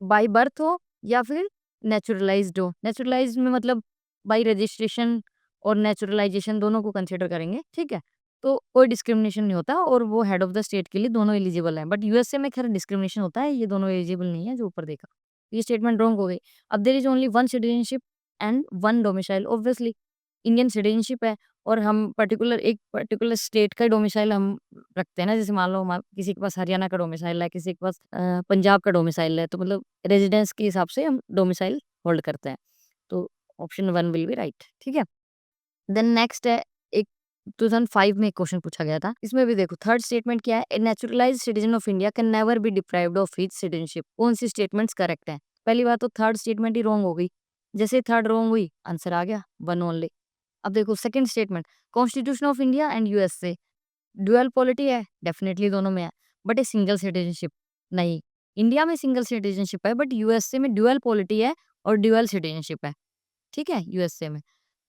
बाय बर्थ हो या फिर नेचुरलाइज्ड हो। नेचुरलाइज्ड में मतलब बाय रजिस्ट्रेशन और नेचुरलाइजेशन दोनों को कंसीडर करेंगे, ठीक है? तो कोई डिस्क्रिमिनेशन नहीं होता और वो हेड ऑफ द स्टेट के लिए दोनों एलिजिबल हैं। बट यूएसए में खैर डिस्क्रिमिनेशन होता है, ये दोनों एलिजिबल नहीं है जो ऊपर देखा। ये स्टेटमेंट रॉन्ग हो गई। अब there is only 1 citizenship and 1 domicile obviously Indian citizenship है और हम एक पर्टिकुलर स्टेट का डोमिसाइल हम रखते हैं ना, जैसे मान लो किसी के पास हरियाणा का डोमिसाइल है, किसी के पास पंजाब का डोमिसाइल है, तो मतलब रेजिडेंस के हिसाब से हम डोमिसाइल होल्ड करते हैं। तो ऑप्शन 1 विल बी राइट, ठीक है। देन नेक्स्ट है एक 2005 में एक क्वेश्चन पूछा गया था। इसमें भी देखो थर्ड स्टेटमेंट क्या है, a naturalised citizen of India can never be deprived of his citizenship. कौन सी स्टेटमेंट्स करेक्ट है? पहली बात तो थर्ड स्टेटमेंट ही रॉन्ग हो गई। जैसे थर्ड रॉन्ग हुई, आंसर आ गया 1 ओनली। अब देखो second statement, constitution of India and USA dual polity है, डेफिनेटली दोनों में है, बट ए सिंगल सिटीजनशिप नहीं। इंडिया में सिंगल सिटीजनशिप है बट यूएसए में ड्यूअल पॉलिटी है और ड्यूअल सिटीजनशिप है, ठीक है, यूएसए में।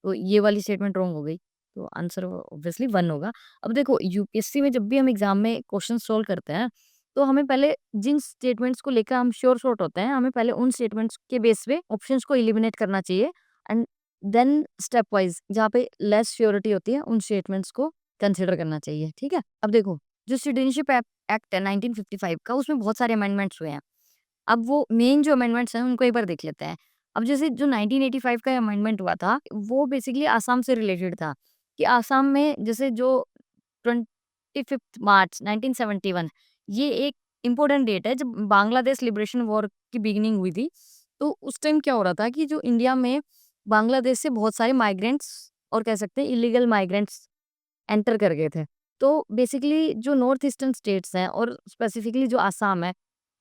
तो ये वाली स्टेटमेंट रॉन्ग हो गई, तो आंसर ऑब्वियसली 1 होगा। अब देखो यूपीएससी में जब भी हम एग्जाम में क्वेश्चन सोल्व करते हैं, तो हमें पहले जिन स्टेटमेंट्स को लेकर हम श्योर शॉर्ट होते हैं, हमें पहले उन स्टेटमेंट्स के बेस पे ऑप्शंस को एलिमिनेट करना चाहिए एंड देन स्टेप वाइज जहाँ पे लेस श्योरिटी होती है उन स्टेटमेंट्स को कंसिडर करना चाहिए, ठीक है। अब देखो जो सिटीजनशिप एक्ट है 1955 का, उसमें बहुत सारे अमेंडमेंट्स हुए हैं। अब वो मेन जो अमेंडमेंट्स हैं उनको एक बार देख लेते हैं। अब जैसे जो 1985 का अमेंडमेंट हुआ था, वो बेसिकली आसाम से रिलेटेड था कि आसाम में जैसे जो 25 मार्च 1971 ये एक इम्पोर्टेंट डेट है जब बांग्लादेश लिबरेशन वॉर की बिगिनिंग हुई थी। तो उस टाइम क्या हो रहा था कि जो इंडिया में बांग्लादेश से बहुत सारे माइग्रेंट्स और कह सकते हैं इलीगल माइग्रेंट्स एंटर कर गए थे। तो बेसिकली जो नॉर्थ ईस्टर्न स्टेट्स हैं और स्पेसिफिकली जो आसाम है,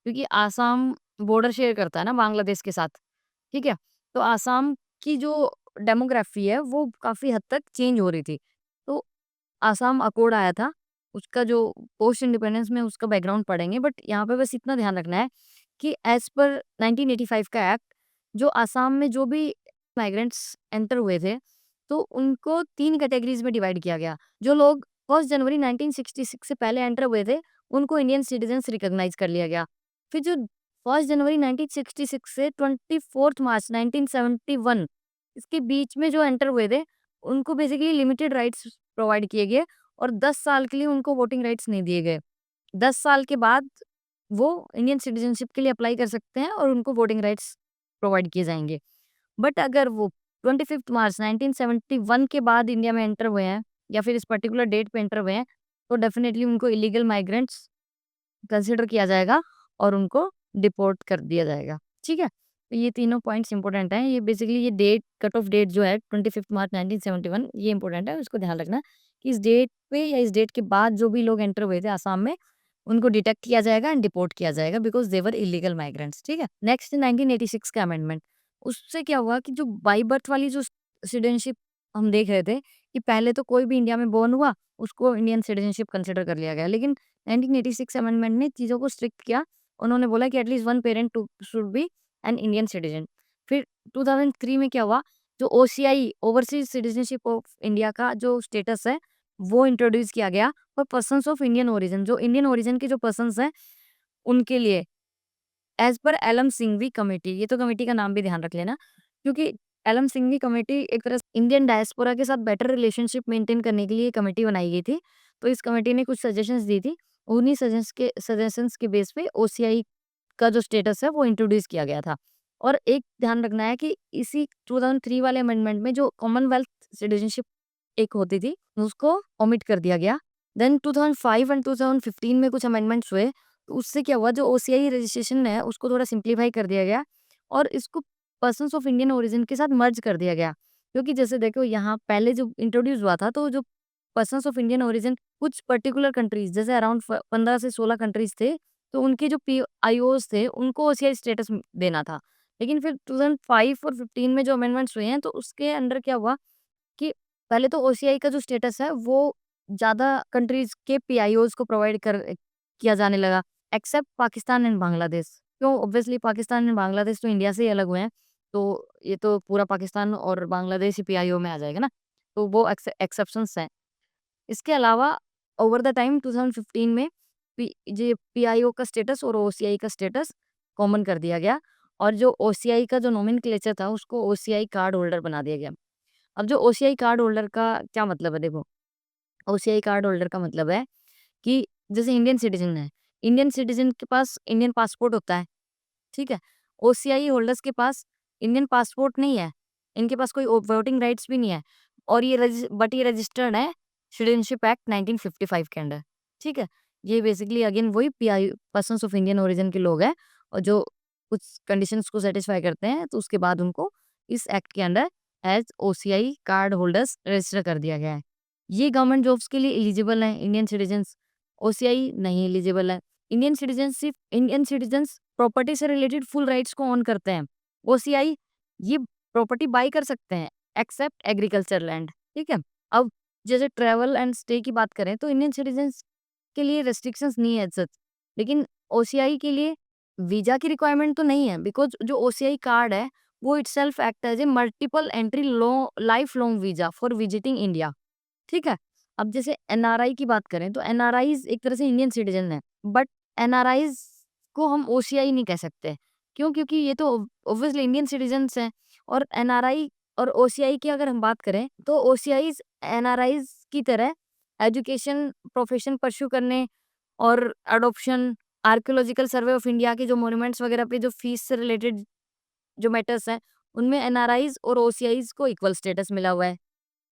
क्योंकि आसाम बॉर्डर शेयर करता है ना बांग्लादेश के साथ, ठीक है? तो आसाम की जो डेमोग्राफी है वो काफ़ी हद तक चेंज हो रही थी। तो आसाम अकॉर्ड आया था, उसका जो पोस्ट इंडिपेंडेंस में उसका बैकग्राउंड पढ़ेंगे, बट यहाँ पे बस इतना ध्यान रखना है कि एज़ पर 1985 का एक्ट, जो आसाम में जो भी माइग्रेंट्स एंटर हुए थे, तो उनको 3 कैटेगरीज़ में डिवाइड किया गया। जो लोग 1 जनवरी 1966 से पहले एंटर हुए थे, उनको इंडियन सिटीज़न्स रिकॉग्नाइज़ कर लिया गया। फिर जो 1 जनवरी 1966 से 24 मार्च 1971 इसके बीच में जो एंटर हुए थे, उनको बेसिकली लिमिटेड राइट्स प्रोवाइड किए गए और 10 साल के लिए उनको वोटिंग राइट्स नहीं दिए गए। 10 साल के बाद वो इंडियन सिटीज़नशिप के लिए अप्लाई कर सकते हैं और उनको वोटिंग राइट्स प्रोवाइड किए जाएँगे। बट अगर वो 25 मार्च 1971 के बाद इंडिया में एंटर हुए हैं या फिर इस पर्टिकुलर डेट पे एंटर हुए हैं, तो डेफिनिटली उनको इलीगल माइग्रेंट्स कंसिडर किया जाएगा और उनको डिपोर्ट कर दिया जाएगा, ठीक है? तो ये तीनों पॉइंट्स इंपॉर्टेंट हैं। ये बेसिकली ये डेट कट ऑफ डेट जो है 25 मार्च 1971 ये इंपॉर्टेंट है, उसको ध्यान रखना कि इस डेट पे या इस डेट के बाद जो भी लोग एंटर हुए थे आसाम में, उनको डिटेक्ट किया जाएगा एंड डिपोर्ट किया जाएगा because they were illegal migrants, ठीक है? नेक्स्ट 1986 का अमेंडमेंट, उससे क्या हुआ कि जो बाय बर्थ वाली जो सिटीज़नशिप हम देख रहे थे कि पहले तो कोई भी इंडिया में बोर्न हुआ, उसको इंडियन सिटीज़नशिप कंसिडर कर लिया गया। लेकिन 1986 अमेंडमेंट ने चीज़ों को स्ट्रिक्ट किया। उन्होंने बोला कि at least one parent too should be an Indian citizen. फिर 2003 में क्या हुआ, जो OCI overseas citizenship of India का जो स्टेटस है, वो इंट्रोड्यूस किया गया for persons of Indian origin. जो इंडियन ओरिजिन के जो पर्सन्स हैं, उनके लिए as per alum Singhvi committee, ये तो कमेटी का नाम भी ध्यान रख लेना, क्योंकि एलम सिंघवी कमेटी एक तरह से इंडियन डायस्पोरा के साथ बेटर रिलेशनशिप मेंटेन करने के लिए ये कमेटी बनाई गई थी। तो इस कमेटी ने कुछ सजेशंस दी थी, उन्हीं सजेशंस के बेस पे ओसीआई का जो स्टेटस है वो इंट्रोड्यूस किया गया था। और एक ध्यान रखना है कि इसी 2003 वाले अमेंडमेंट में जो कॉमनवेल्थ सिटीजनशिप एक होती थी, उसको ओमिट कर दिया गया। देन 2005 एंड 2015 में कुछ अमेंडमेंट्स हुए, तो उससे क्या हुआ, जो ओसीआई रजिस्ट्रेशन है उसको थोड़ा सिंप्लीफाई कर दिया गया और इसको पर्सन्स ऑफ इंडियन ओरिजिन के साथ मर्ज कर दिया गया। क्योंकि जैसे देखो यहाँ पहले जो इंट्रोड्यूस हुआ था, तो जो पर्सन्स ऑफ इंडियन ओरिजिन कुछ पर्टिकुलर कंट्रीज जैसे अराउंड 15 से 16 कंट्रीज थे, तो उनके जो पीआईओज थे उनको ओसीआई स्टेटस देना था। लेकिन फिर 2005 और 15 में जो अमेंडमेंट्स हुए हैं, तो उसके अंडर क्या हुआ कि पहले तो ओसीआई का जो स्टेटस है वो ज़्यादा कंट्रीज़ के पीआईओज़ को प्रोवाइड कर किया जाने लगा, एक्सेप्ट पाकिस्तान एंड बांग्लादेश। क्यों? ऑब्वियसली पाकिस्तान एंड बांग्लादेश तो इंडिया से ही अलग हुए हैं, तो ये तो पूरा पाकिस्तान और बांग्लादेश ही पीआईओ में आ जाएगा ना, तो वो एक्सेप्शंस हैं। इसके अलावा ओवर द टाइम 2015 में पीआईओ का स्टेटस और ओसीआई का स्टेटस कॉमन कर दिया गया और जो ओसीआई का जो नोमेनक्लेचर था उसको ओसीआई कार्ड होल्डर बना दिया गया। अब जो ओसीआई कार्ड होल्डर का क्या मतलब है, देखो ओसीआई कार्ड होल्डर का मतलब है कि जैसे इंडियन सिटीजन है, इंडियन सिटीजन के पास इंडियन पासपोर्ट होता है, ठीक है? ओसीआई होल्डर्स के पास इंडियन पासपोर्ट नहीं है, इनके पास कोई वोटिंग राइट्स भी नहीं है, और ये रजिस्टर्ड है सिटीजनशिप एक्ट 1955 के अंडर। ठीक है, ये बेसिकली अगेन वही pi persons of Indian origin के लोग हैं, और जो कुछ कंडीशंस को सेटिस्फाई करते हैं तो उसके बाद उनको इस एक्ट के under as OCI card holders register कर दिया गया है। ये गवर्नमेंट जॉब्स के लिए एलिजिबल हैं इंडियन सिटीजन्स, ओसीआई नहीं एलिजिबल है। इंडियन सिटीजन्स प्रॉपर्टी से रिलेटेड फुल राइट्स को ऑन करते हैं। ओसीआई ये प्रॉपर्टी बाय कर सकते हैं एक्सेप्ट एग्रीकल्चर लैंड। ठीक है, अब जैसे ट्रैवल एंड स्टे की बात करें तो इंडियन सिटीजन्स के लिए रेस्ट्रिक्शंस नहीं है सच, लेकिन ओसीआई के लिए वीजा की रिक्वायरमेंट तो नहीं है, बिकॉज जो ओसीआई कार्ड है वो itself act as a multiple entry life long visa for visiting India. ठीक है, अब जैसे एनआरआई की बात करें तो एनआरआईज एक तरह से इंडियन सिटीजन है, बट एनआरआईज को हम ओसीआई नहीं कह सकते। क्यों? क्योंकि ये तो ऑब्वियसली इंडियन सिटीजन्स हैं। और एनआरआई और ओसीआई की अगर हम बात करें तो ओसीआईज एनआरआईज की तरह एजुकेशन प्रोफेशन परस्यू करने और adoption, archaeological survey of India के जो मॉन्यूमेंट्स वगैरह पे जो फीस से रिलेटेड जो मैटर्स हैं, उनमें एनआरआईज और ओसीआईज को इक्वल स्टेटस मिला हुआ है।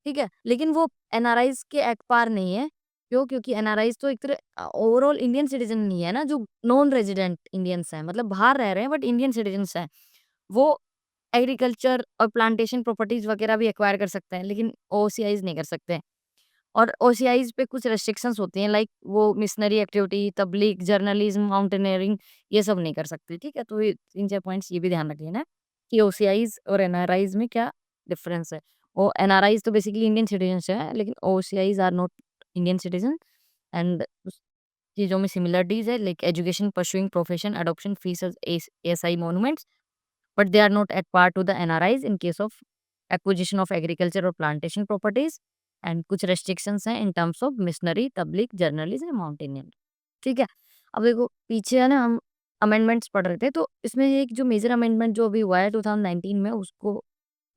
ठीक है, लेकिन वो एनआरआईज के एट पार नहीं है। क्यों? क्योंकि एनआरआईज तो एक तरह ओवरऑल इंडियन सिटीजन नहीं है ना, जो नॉन रेजिडेंट इंडियंस हैं, मतलब बाहर रह रहे हैं बट इंडियन सिटीजन्स हैं। वो एग्रीकल्चर और प्लांटेशन प्रॉपर्टीज वगैरह भी एक्वायर कर सकते हैं, लेकिन ओसीआईज नहीं कर सकते। और ओसीआईज पे कुछ रेस्ट्रिक्शंस होती हैं, लाइक वो मिशनरी एक्टिविटी, तबलीग, जर्नलिज्म, माउंटेनियरिंग, ये सब नहीं कर सकते। ठीक है, तो ये 3-4 पॉइंट्स ये भी ध्यान रख लेना कि ओसीआईज और एनआरआईज में क्या डिफरेंस है। वो एनआरआईज तो बेसिकली इंडियन सिटीजन्स है, लेकिन OCIs are not Indian citizen. And चीज़ों में सिमिलरिटीज है, like education pursuing profession, adoption, fees ASI monuments, but they are not at par to the NRIs in case of acquisition of agriculture और plantation properties. And कुछ restrictions हैं in terms of missionary, तबलीग, journalism, mountaineering. ठीक है, अब देखो पीछे है ना, हम अमेंडमेंट्स पढ़ रहे थे, तो इसमें एक जो मेजर अमेंडमेंट जो अभी हुआ है 2019 में, उसको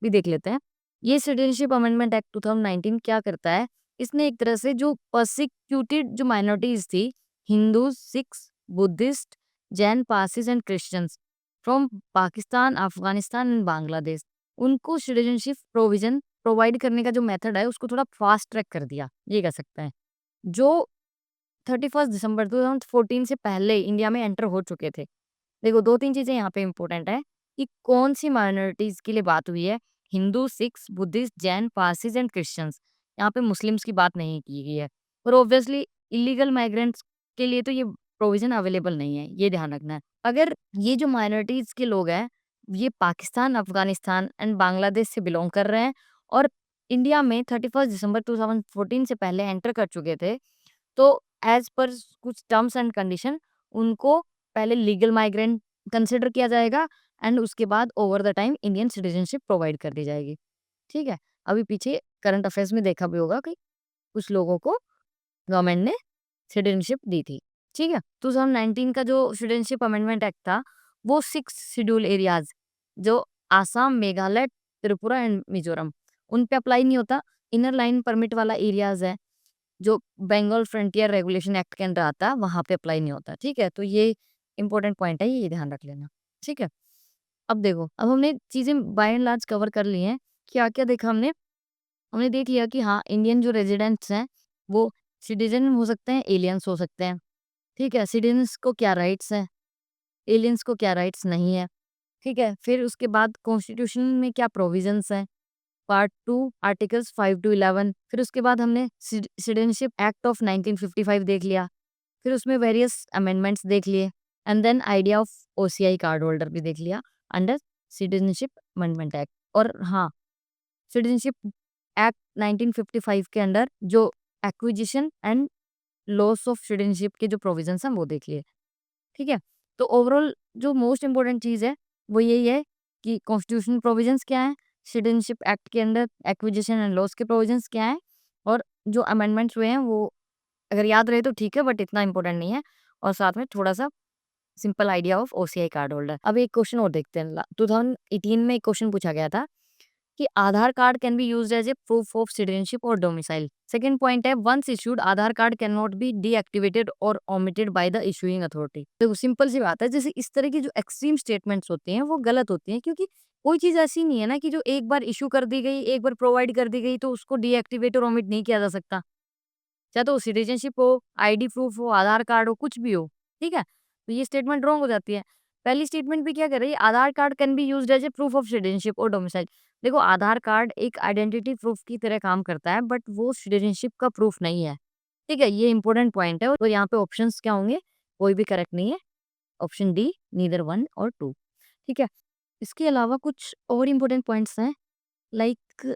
भी देख लेते हैं। ये सिटीजनशिप अमेंडमेंट एक्ट 2019 क्या करता है? इसने एक तरह से जो पर्सिक्यूटेड जो माइनॉरिटीज थी, Hindu, Sikhs, Buddhists, Jain, Parsis and Christians from Pakistan, Afghanistan and Bangladesh, उनको सिटीजनशिप प्रोविजन प्रोवाइड करने का जो मेथड है उसको थोड़ा फास्ट ट्रैक कर दिया, ये कह सकते हैं। जो 31 दिसंबर 2014 से पहले इंडिया में एंटर हो चुके थे। देखो 2-3 चीज़ें यहाँ पे इम्पोर्टेंट है कि कौन-सी माइनॉरिटीज़ के लिए बात हुई है। Hindu, Sikhs, Buddhists, Jain, Parsis and Christians. यहाँ पे मुस्लिम्स की बात नहीं की गई है। और ऑब्वियसली इल्लीगल माइग्रेंट्स के लिए तो ये प्रोविज़न अवेलेबल नहीं है, ये ध्यान रखना है। अगर ये जो माइनॉरिटीज़ के लोग हैं, ये पाकिस्तान, अफ़गानिस्तान एंड बांग्लादेश से बिलॉन्ग कर रहे हैं और इंडिया में 31 दिसंबर 2014 से पहले एंटर कर चुके थे, तो एज़ पर कुछ टर्म्स एंड कंडीशन उनको पहले लीगल माइग्रेंट कंसिडर किया जाएगा एंड उसके बाद over the time Indian citizenship provide कर दी जाएगी। ठीक है, अभी पीछे करंट अफेयर्स में देखा भी होगा कि कुछ लोगों को गवर्नमेंट ने सिटीजनशिप दी थी। ठीक है, 2019 का जो सिटीजनशिप अमेंडमेंट एक्ट था, वो 6 शेड्यूल एरियाज जो आसाम, मेघालय, त्रिपुरा एंड मिजोरम, उन पे अप्लाई नहीं होता। इनर लाइन परमिट वाला एरियाज है जो बंगाल फ्रंटियर रेगुलेशन एक्ट के अंदर आता है, वहाँ पे अप्लाई नहीं होता। ठीक है, तो ये इंपॉर्टेंट पॉइंट है, ये ध्यान रख लेना। ठीक है, अब देखो, अब हमने चीज़ें बाय एंड लार्ज कवर कर ली हैं। क्या-क्या देखा हमने? हमने देख लिया कि हाँ, इंडियन जो रेजिडेंट्स हैं, वो सिटीज़न हो सकते हैं, एलियंस हो सकते हैं। ठीक है, सिटीज़न्स को क्या राइट्स हैं, एलियंस को क्या राइट्स नहीं है। ठीक है, फिर उसके बाद कॉन्स्टिट्यूशन में क्या प्रोविजंस हैं, पार्ट 2 आर्टिकल्स 5 टू 11। फिर उसके बाद हमने सिटीजनशिप एक्ट ऑफ 1955 देख लिया। फिर उसमें वेरियस अमेंडमेंट्स देख लिए and then idea of OCI card holder भी देख लिया अंडर सिटीजनशिप अमेंडमेंट एक्ट। और हाँ, सिटीजनशिप एक्ट 1955 के अंडर जो acquisition and loss of citizenship के जो प्रोविजंस हैं वो देख लिए। ठीक है, तो ओवरऑल जो मोस्ट इम्पोर्टेंट चीज़ है वो यही है कि कॉन्स्टिट्यूशन प्रोविजंस क्या है, सिटीजनशिप एक्ट के अंदर एक्विजिशन एंड लॉस के प्रोविजंस क्या है, और जो अमेंडमेंट्स हुए हैं वो अगर याद रहे तो ठीक है, बट इतना इम्पोर्टेंट नहीं है। और साथ में थोड़ा सा simple idea of OCI card holder. अब एक क्वेश्चन और देखते हैं। 2018 में एक क्वेश्चन पूछा गया था कि Aadhaar card can be used as a proof of citizenship और डोमिसाइल। सेकंड पॉइंट है once issued Aadhaar card can not be deactivated और omitted by the issuing authority. देखो सिंपल सी बात है, जैसे इस तरह की जो एक्सट्रीम स्टेटमेंट्स होती हैं वो गलत होती हैं, क्योंकि कोई चीज ऐसी नहीं है ना कि जो एक बार इशू कर दी गई, एक बार प्रोवाइड कर दी गई तो उसको डीएक्टिवेट और ओमिट नहीं किया जा सकता। चाहे तो सिटीजनशिप हो, आईडी प्रूफ हो, आधार कार्ड हो, कुछ भी हो, ठीक है? तो ये स्टेटमेंट रॉन्ग हो जाती है। पहली स्टेटमेंट भी क्या कर रही है, Aadhaar card can be used as a proof of citizenship और डोमिसाइल। देखो आधार कार्ड एक आइडेंटिटी प्रूफ की तरह काम करता है, बट वो सिटीजनशिप का प्रूफ नहीं है, ठीक है? ये इंपॉर्टेंट पॉइंट है और यहाँ पे ऑप्शंस क्या होंगे, कोई भी करेक्ट नहीं है। ऑप्शन डी नीदर 1 और 2, ठीक है? इसके अलावा कुछ और इंपॉर्टेंट पॉइंट्स हैं, लाइक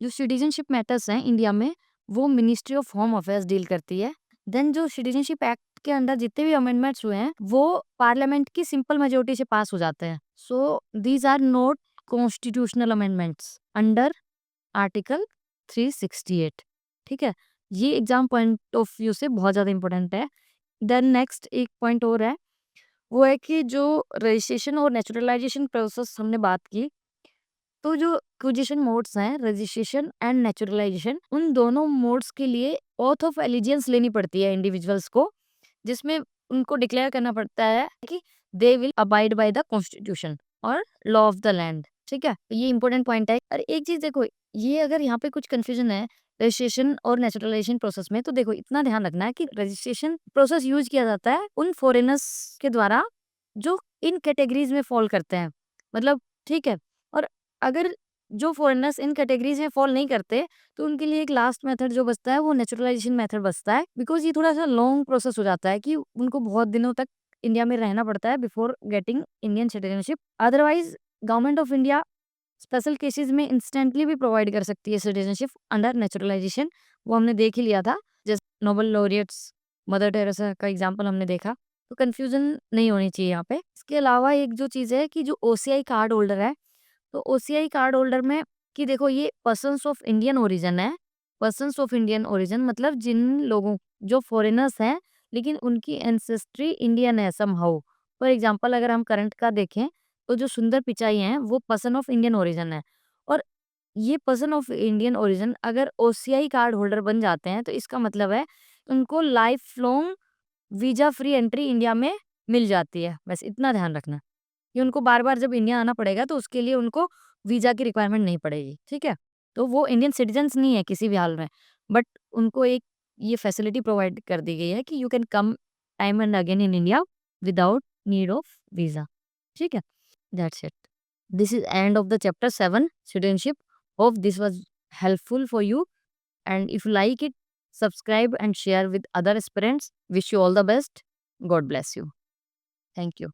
जो सिटीजनशिप मैटर्स हैं इंडिया में, वो ministry of home affairs deal करती है। देन जो सिटीजनशिप एक्ट के अंदर जितने भी अमेंडमेंट्स हुए हैं वो पार्लियामेंट की सिंपल मेजोरिटी से पास हो जाते हैं। So these are not constitutional amendments under article 368, ठीक है? ये एग्जाम पॉइंट ऑफ व्यू से बहुत ज्यादा इंपॉर्टेंट है। देन नेक्स्ट एक पॉइंट और है, वो है कि जो रजिस्ट्रेशन और नेचुरलाइजेशन प्रोसेस हमने बात की, तो जो एक्विजिशन मोड्स हैं, रजिस्ट्रेशन एंड नेचुरलाइजेशन, उन दोनों मोड्स के लिए ऑथ ऑफ एलिजियंस लेनी पड़ती है इंडिविजुअल्स को, जिसमें उनको डिक्लेयर करना पड़ता है कि they will abide by the constitution और लॉ ऑफ द लैंड, ठीक है? ये इंपॉर्टेंट पॉइंट है। और एक चीज देखो, ये अगर यहाँ पे कुछ कंफ्यूजन है रजिस्ट्रेशन और नेचुरलाइजेशन प्रोसेस में, तो देखो इतना ध्यान रखना है कि रजिस्ट्रेशन प्रोसेस यूज किया जाता है उन फॉरेनर्स के द्वारा जो इन कैटेगरीज में फॉल करते हैं, मतलब, ठीक है? और अगर जो फॉरेनर्स इन कैटेगरीज में फॉल नहीं करते, तो उनके लिए एक लास्ट मेथड जो बचता है वो नेचुरलाइजेशन मेथड बचता है, बिकॉज ये थोड़ा सा लॉन्ग प्रोसेस हो जाता है कि उनको बहुत दिनों तक इंडिया में रहना पड़ता है before getting Indian citizenship. Otherwise government of India special cases में इंस्टेंटली भी प्रोवाइड कर सकती है सिटीजनशिप अंडर नेचुरलाइजेशन, वो हमने देख ही लिया था, जैसे नोबेल लॉरियट्स मदर टेरेसा का एग्जाम्पल हमने देखा। तो कंफ्यूजन नहीं होनी चाहिए यहाँ पे। इसके अलावा एक जो चीज़ है कि जो ओसीआई कार्ड होल्डर है, तो ओसीआई कार्ड होल्डर में कि देखो ये पर्सन्स ऑफ इंडियन ओरिजिन है। पर्सन्स ऑफ इंडियन ओरिजिन मतलब जिन लोगों, जो फॉरेनर्स हैं लेकिन उनकी एंसेस्ट्री इंडियन है समहाउ। फॉर एग्जांपल अगर हम करंट का देखें, तो जो सुंदर पिचाई हैं वो पर्सन ऑफ इंडियन ओरिजिन है, और ये पर्सन ऑफ इंडियन ओरिजिन अगर ओसीआई कार्ड होल्डर बन जाते हैं तो इसका मतलब है उनको life long visa free entry India में मिल जाती है। बस इतना ध्यान रखना कि उनको बार-बार जब इंडिया आना पड़ेगा तो उसके लिए उनको वीज़ा की रिक्वायरमेंट नहीं पड़ेगी, ठीक है? तो वो इंडियन सिटीज़न्स नहीं है किसी भी हाल में, बट उनको एक ये फैसिलिटी प्रोवाइड कर दी गई है कि you can come time and again in India without need of visa, ठीक है? That's it. This is end of the chapter 7 citizenship. Hope this was helpful for you, and if you like it, subscribe and share with other aspirants. Wish you all the best. God bless you. Thank you.